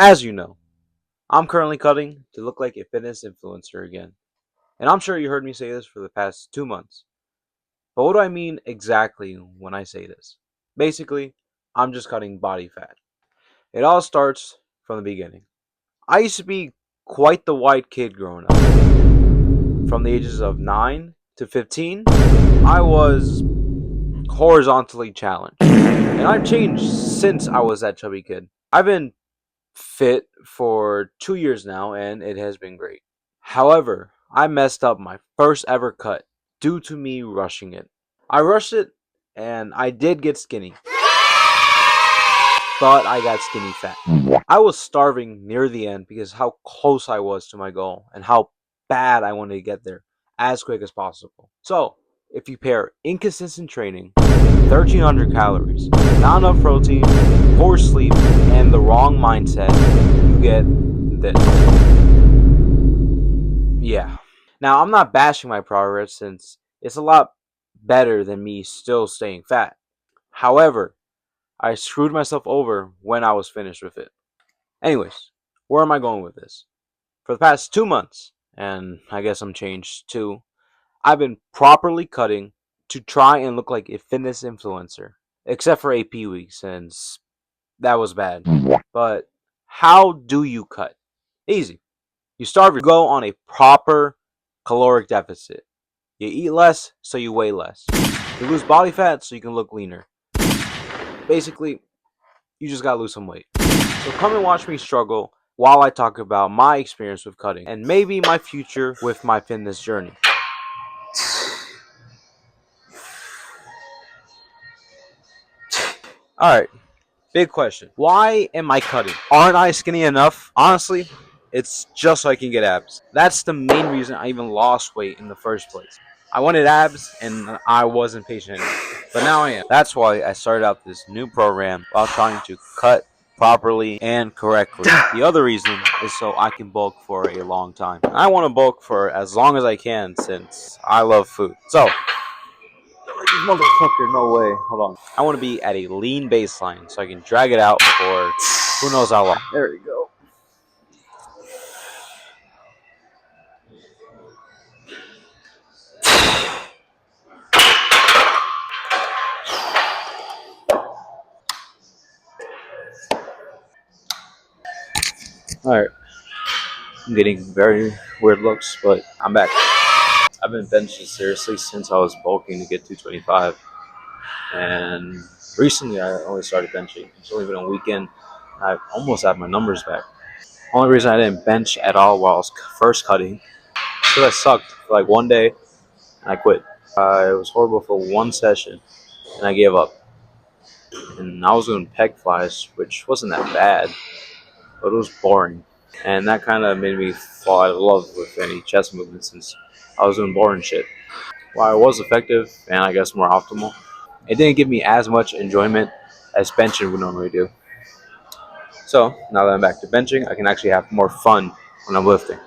As you know, I'm currently cutting to look like a fitness influencer again. And I'm sure you heard me say this for the past 2 months. But what do I mean exactly when I say this? Basically, I'm just cutting body fat. It all starts from the beginning. I used to be quite the white kid growing up. From the ages of 9 to 15, I was horizontally challenged. And I've changed since I was that chubby kid. I've been fit for 2 years now, and it has been great. However, I messed up my first ever cut due to me rushing it. I rushed it, and I did get skinny, but I got skinny fat. I was starving near the end because how close I was to my goal and how bad I wanted to get there as quick as possible. So, if you pair inconsistent training, 1300 calories, not enough protein, poor sleep, and the wrong mindset, you get this. Yeah. Now, I'm not bashing my progress since it's a lot better than me still staying fat. However, I screwed myself over when I was finished with it. Anyways, where am I going with this? For the past 2 months, and I guess I'm changed too, I've been properly cutting to try and look like a fitness influencer. Except for AP week, since that was bad. But how do you cut? Easy. You starve, you go on a proper caloric deficit. You eat less, so you weigh less. You lose body fat, so you can look leaner. Basically, you just gotta lose some weight. So come and watch me struggle while I talk about my experience with cutting and maybe my future with my fitness journey. Alright, big question. Why am I cutting? Aren't I skinny enough? Honestly, it's just so I can get abs. That's the main reason I even lost weight in the first place. I wanted abs and I wasn't patient enough. But now I am. That's why I started out this new program while trying to cut properly and correctly. The other reason is so I can bulk for a long time. I want to bulk for as long as I can since I love food. So, motherfucker, no way. Hold on. I want to be at a lean baseline so I can drag it out for who knows how long. There we go. Alright. I'm getting very weird looks, but I'm back. I've been benching seriously since I was bulking to get 225. And recently I only started benching. It's only been a weekend. I almost have my numbers back. Only reason I didn't bench at all while I was first cutting is because I sucked for like one day and I quit. It was horrible for one session and I gave up. And I was doing pec flies, which wasn't that bad, but it was boring. And that kind of made me fall out of love with any chest movement since I was doing boring shit. While it was effective and I guess more optimal, it didn't give me as much enjoyment as benching would normally do. So now that I'm back to benching, I can actually have more fun when I'm lifting.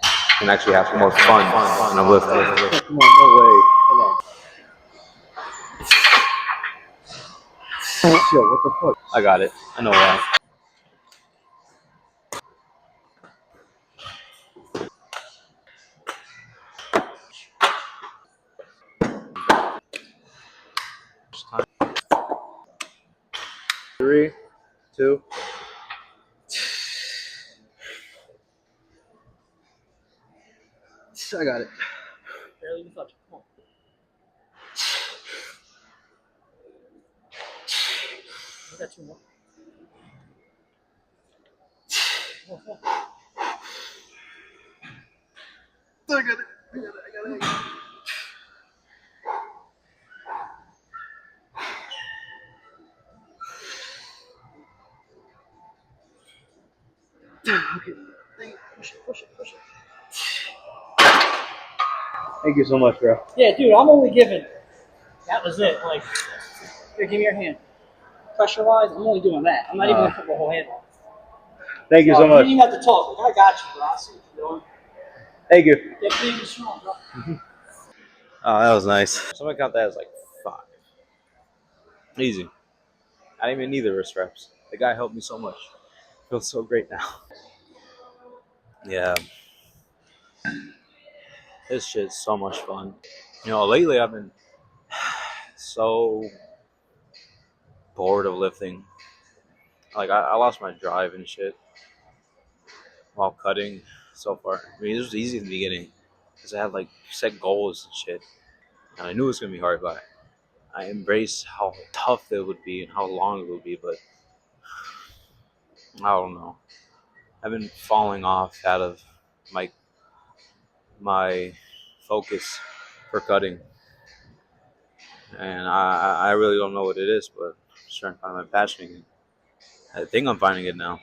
I can actually have more fun when I'm lifting. Come on, no way. Hold on. Shit, what the fuck? I got it. I know why. Three, two. I got it. Barely even touch. Come on. I got two more. I got it. I got it. Okay. Push it, push it, push it. Thank you so much, bro. Yeah, dude, I'm only giving. That was it. Like, here, give me your hand. Pressure wise, I'm only doing that. I'm not even gonna put the whole hand on. Thank you so You much. didn't even have to talk. Like, I got you, bro. I see what you're doing. Thank you. Get big and strong, bro. Oh, that was nice. Somebody count that as like 5. Easy. I didn't even need the wrist wraps. The guy helped me so much. feels so great now. Yeah, this shit's so much fun. Lately I've been so bored of lifting. Like I lost my drive and shit while cutting so far. I mean, it was easy in the beginning because I had like set goals and shit, and I knew it was gonna be hard, but I embraced how tough it would be and how long it would be. But I don't know. I've been falling off out of my my focus for cutting, and I really don't know what it is, but I'm just trying to find my passion again. I think I'm finding it now.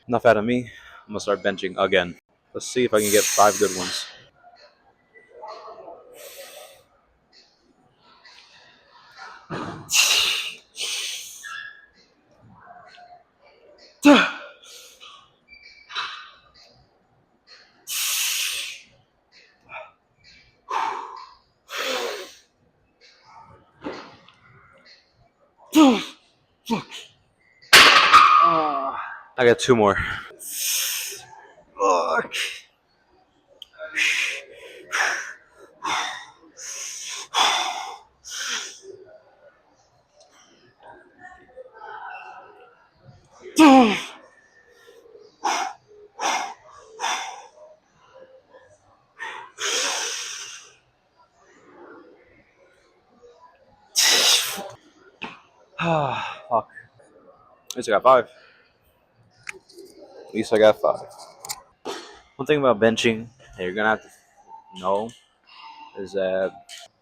Enough out of me. I'm gonna start benching again. Let's see if I can get 5 good ones. I got 2 more. Fuck. Fuck. At least I got 5. At least I got 5. One thing about benching that you're gonna have to know is that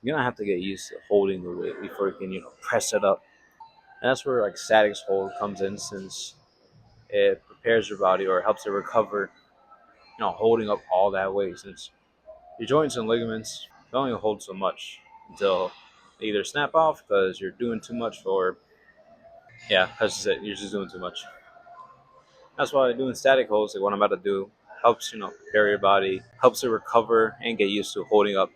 you're gonna have to get used to holding the weight before you can, press it up. And that's where like static hold comes in, since it prepares your body or helps it recover, holding up all that weight. Since your joints and ligaments can only hold so much until they either snap off because you're doing too much, or that's just it, you're just doing too much. That's why doing static holds, like what I'm about to do, helps prepare your body, helps it recover and get used to holding up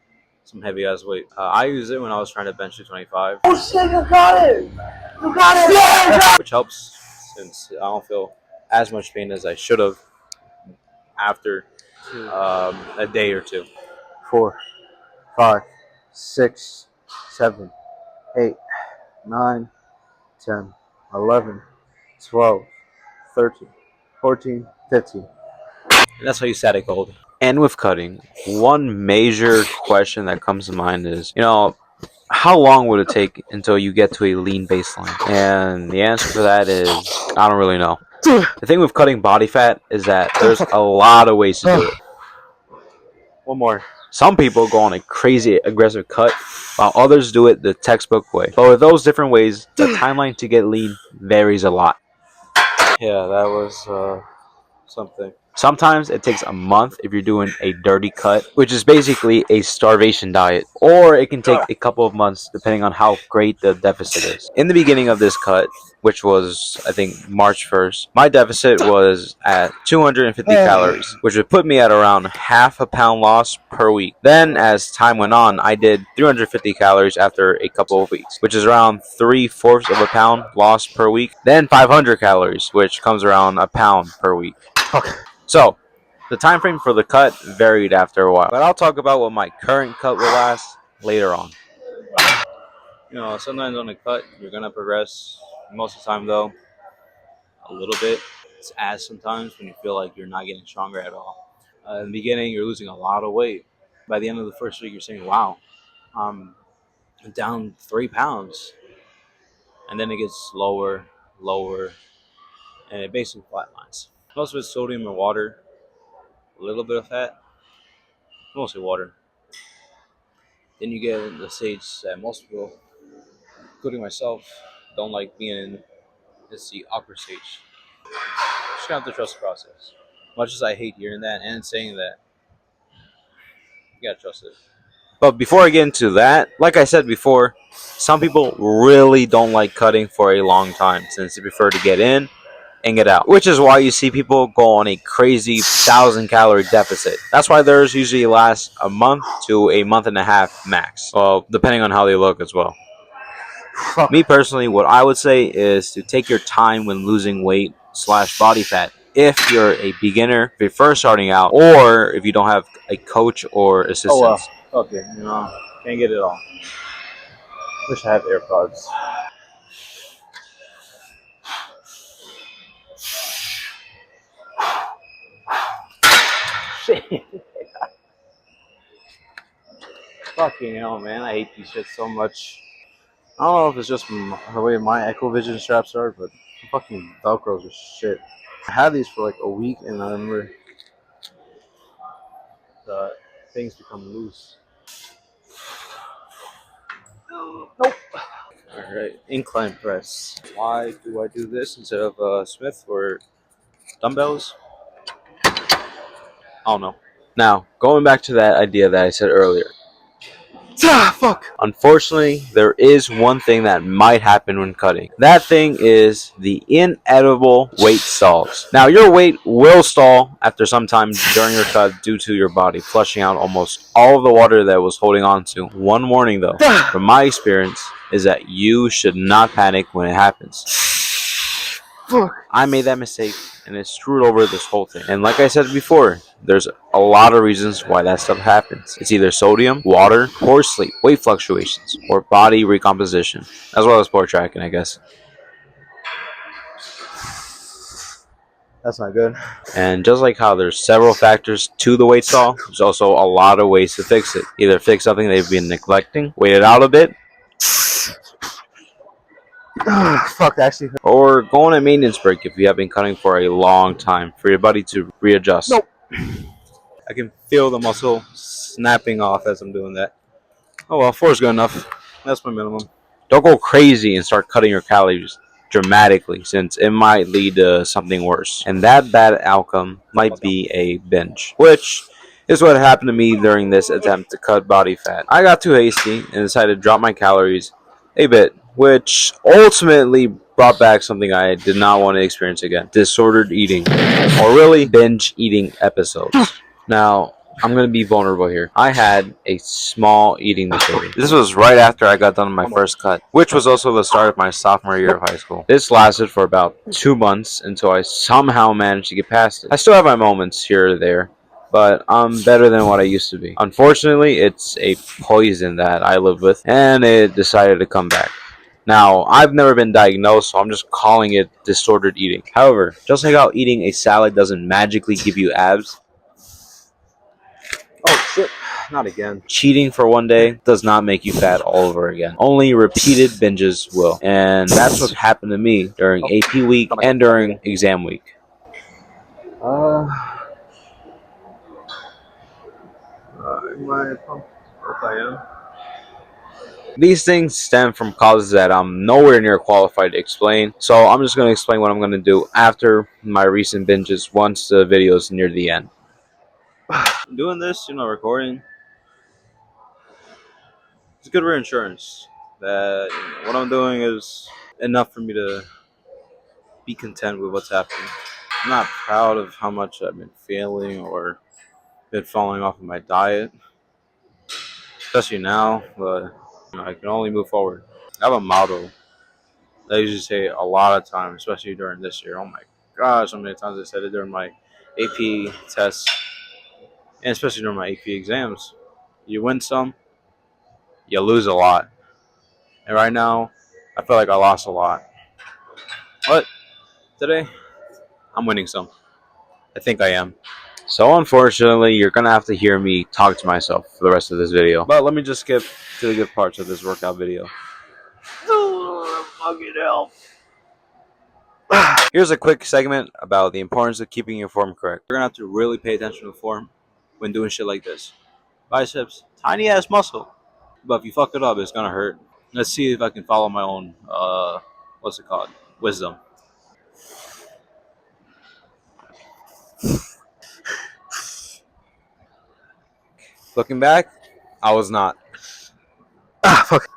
some heavy ass weight. I used it when I was trying to bench 225. Oh shit! You got it! You got it! Yeah! Which helps, since I don't feel as much pain as I should have after a day or two. 4, 5, 6, 7, 8, 9, 10, 11, 12, 13, 14, 15. And that's how you static hold. And with cutting, one major question that comes to mind is, how long would it take until you get to a lean baseline? And the answer for that is, I don't really know. The thing with cutting body fat is that there's a lot of ways to do it. One more. Some people go on a crazy aggressive cut, while others do it the textbook way. But with those different ways, the timeline to get lean varies a lot. Yeah, that was something. Sometimes it takes a month if you're doing a dirty cut, which is basically a starvation diet. Or it can take a couple of months depending on how great the deficit is. In the beginning of this cut, which was, I think, March 1st, my deficit was at 250 calories, which would put me at around half a pound loss per week. Then, as time went on, I did 350 calories after a couple of weeks, which is around 3/4 of a pound loss per week. Then 500 calories, which comes around a pound per week. So, the time frame for the cut varied after a while, but I'll talk about what my current cut will last later on. Sometimes on a cut, you're going to progress. Most of the time, though, a little bit. It's ass sometimes when you feel like you're not getting stronger at all. In the beginning, you're losing a lot of weight. By the end of the first week, you're saying, wow, I'm down 3 pounds. And then it gets lower, lower, and it basically flatlines. Most of it's sodium and water, a little bit of fat, mostly water. Then you get in the stage that most people, including myself, don't like being in. It's the awkward stage. Just gonna have to trust the process. Much as I hate hearing that and saying that, you gotta trust it. But before I get into that, like I said before, some people really don't like cutting for a long time, since they prefer to get in and get out, which is why you see people go on a crazy 1,000-calorie deficit. That's why theirs usually lasts a month to a month and a half max. Well, depending on how they look as well. Me personally, what I would say is to take your time when losing weight / body fat, if you're a beginner, if you're first starting out, or if you don't have a coach or assistance. Oh well. Okay, can't get it all. Wish I had AirPods. Shit. Fucking hell, man. I hate these shit so much. I don't know if it's just the way my Echovision straps are, but the fucking Velcros are shit. I had these for like a week, and I remember the things become loose. Nope. Alright, incline press. Why do I do this instead of Smith or dumbbells? I don't know. Now, going back to that idea that I said earlier. Fuck! Unfortunately, there is one thing that might happen when cutting. That thing is the inedible weight stalls. Now, your weight will stall after some time during your cut due to your body flushing out almost all of the water that it was holding on to. One warning though, from my experience, is that you should not panic when it happens. I made that mistake and it screwed over this whole thing. And like I said before, there's a lot of reasons why that stuff happens. It's either sodium, water, poor sleep, weight fluctuations, or body recomposition, as well as poor tracking, I guess. That's not good. And just like how there's several factors to the weight stall, there's also a lot of ways to fix it. Either fix something they've been neglecting, wait it out a bit, Fuck, that actually hurt. or go on a maintenance break if you have been cutting for a long time for your body to readjust. Nope. I can feel the muscle snapping off as I'm doing that. Oh well, 4 is good enough. That's my minimum. Don't go crazy and start cutting your calories dramatically, since it might lead to something worse. And that bad outcome might be a binge, which is what happened to me during this attempt to cut body fat. I got too hasty and decided to drop my calories a bit, which ultimately brought back something I did not want to experience again: disordered eating, or really binge eating episodes. Now, I'm going to be vulnerable here. I had a small eating disorder. This was right after I got done with my first cut, which was also the start of my sophomore year of high school. This lasted for about 2 months until I somehow managed to get past it. I still have my moments here or there, but I'm better than what I used to be. Unfortunately, it's a poison that I live with, and it decided to come back. Now, I've never been diagnosed, so I'm just calling it disordered eating. However, just like how eating a salad doesn't magically give you abs, Oh shit, not again. cheating for one day does not make you fat all over again. Only repeated binges will. And that's what happened to me during AP week and during exam week. My pump. If I am. These things stem from causes that I'm nowhere near qualified to explain, so I'm just going to explain what I'm going to do after my recent binges once the video is near the end. I'm doing this, recording. It's good for insurance. That what I'm doing is enough for me to be content with what's happening. I'm not proud of how much I've been failing or been falling off of my diet, especially now, but I can only move forward. I have a motto that I usually say a lot of times, especially during this year. Oh my gosh, how many times I said it during my AP tests, and especially during my AP exams. You win some, you lose a lot. And right now, I feel like I lost a lot. But today, I'm winning some. I think I am. So unfortunately, you're going to have to hear me talk to myself for the rest of this video. But let me just skip to the good parts of this workout video. Fucking hell. Here's a quick segment about the importance of keeping your form correct. You're going to have to really pay attention to form when doing shit like this. Biceps, tiny ass muscle. But if you fuck it up, it's going to hurt. Let's see if I can follow my own, wisdom. Looking back, I was not. Fuck.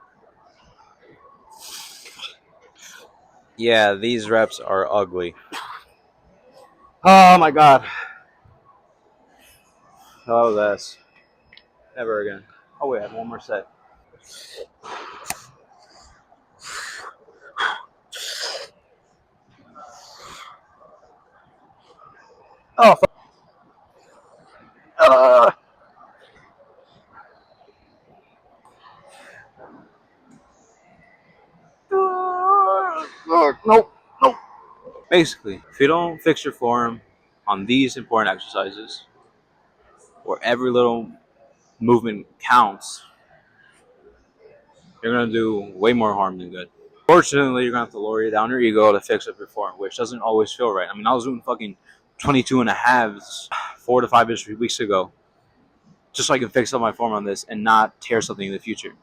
Yeah, these reps are ugly. Oh my god. Oh, that's never again. Oh wait, I have one more set. Oh, fuck. Nope. Nope. Basically, if you don't fix your form on these important exercises, where every little movement counts, you're gonna do way more harm than good. Fortunately, you're gonna have to lower down your ego to fix up your form, which doesn't always feel right. I mean, I was doing fucking 22 and a halves 4 to 5 weeks ago, just so I can fix up my form on this and not tear something in the future.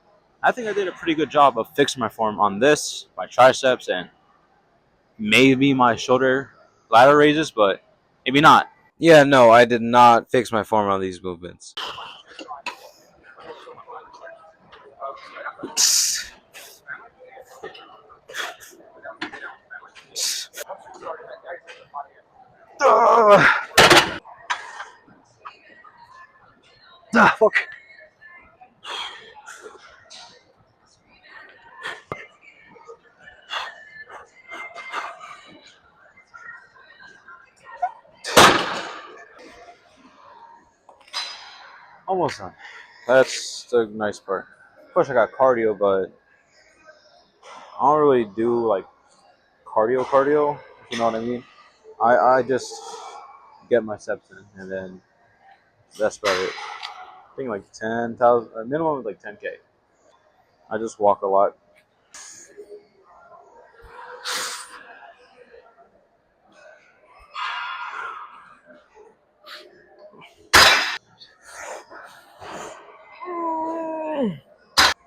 I think I did a pretty good job of fixing my form on this, my triceps, and maybe my shoulder ladder raises, but maybe not. Yeah, no, I did not fix my form on these movements. Fuck. Almost done. That's the nice part. Of course, I got cardio, but I don't really do like cardio, if you know what I mean. I just get my steps in, and then that's about it. I think like 10,000, minimum is like 10K. I just walk a lot.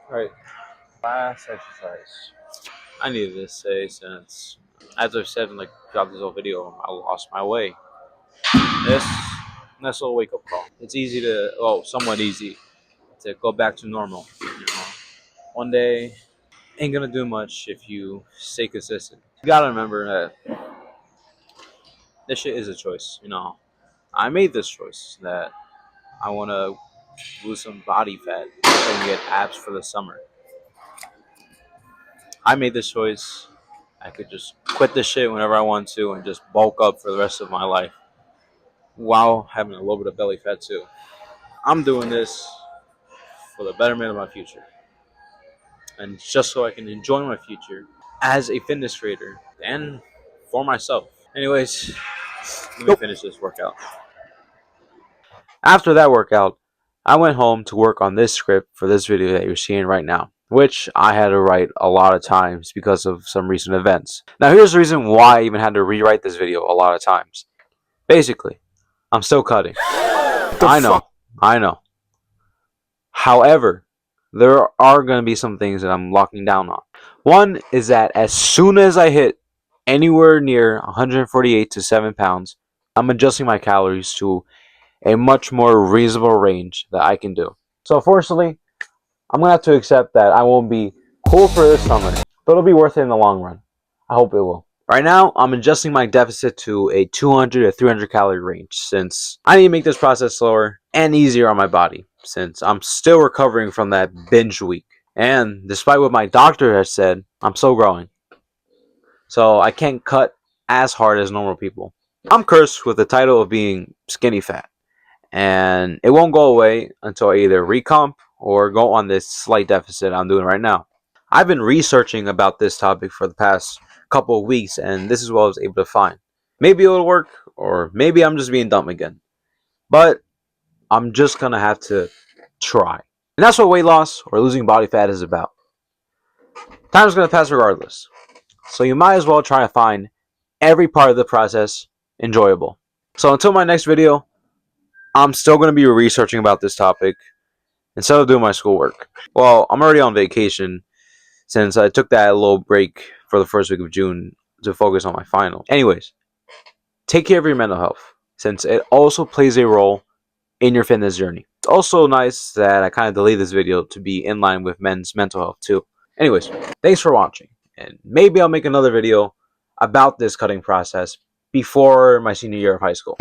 Alright, last exercise. I needed to say since, as I've said in like throughout this whole video, I lost my way. This nice little wake up call. It's easy to, well, somewhat easy to go back to normal. You know, one day ain't gonna do much if you stay consistent. You gotta remember that this shit is a choice. You know, I made this choice that I want to lose some body fat and get abs for the summer. I made this choice. I could just quit this shit whenever I want to and just bulk up for the rest of my life while having a little bit of belly fat too. I'm doing this for the betterment of my future and just so I can enjoy my future as a fitness creator and for myself. Anyways, let me finish this workout. After that workout, I went home to work on this script for this video that you're seeing right now, which I had to write a lot of times because of some recent events. Now here's the reason why I even had to rewrite this video a lot of times. Basically, I'm still cutting. I know. However, there are going to be some things that I'm locking down on. One is that as soon as I hit anywhere near 148 to 7 pounds, I'm adjusting my calories to a much more reasonable range that I can do. So unfortunately, I'm going to have to accept that I won't be cool for this summer, but it'll be worth it in the long run. I hope it will. Right now, I'm adjusting my deficit to a 200 to 300 calorie range since I need to make this process slower and easier on my body since I'm still recovering from that binge week. And despite what my doctor has said, I'm still growing. So I can't cut as hard as normal people. I'm cursed with the title of being skinny fat. And it won't go away until I either recomp or go on this slight deficit I'm doing right now. I've been researching about this topic for the past couple of weeks, and this is what I was able to find. Maybe it'll work, or maybe I'm just being dumb again. But I'm just gonna have to try. And that's what weight loss or losing body fat is about. Time's gonna pass regardless. So you might as well try to find every part of the process enjoyable. So until my next video, I'm still going to be researching about this topic instead of doing my schoolwork. Well, I'm already on vacation since I took that little break for the first week of June to focus on my final. Anyways, take care of your mental health since it also plays a role in your fitness journey. It's also nice that I kind of delayed this video to be in line with men's mental health too. Anyways, thanks for watching, and maybe I'll make another video about this cutting process before my senior year of high school.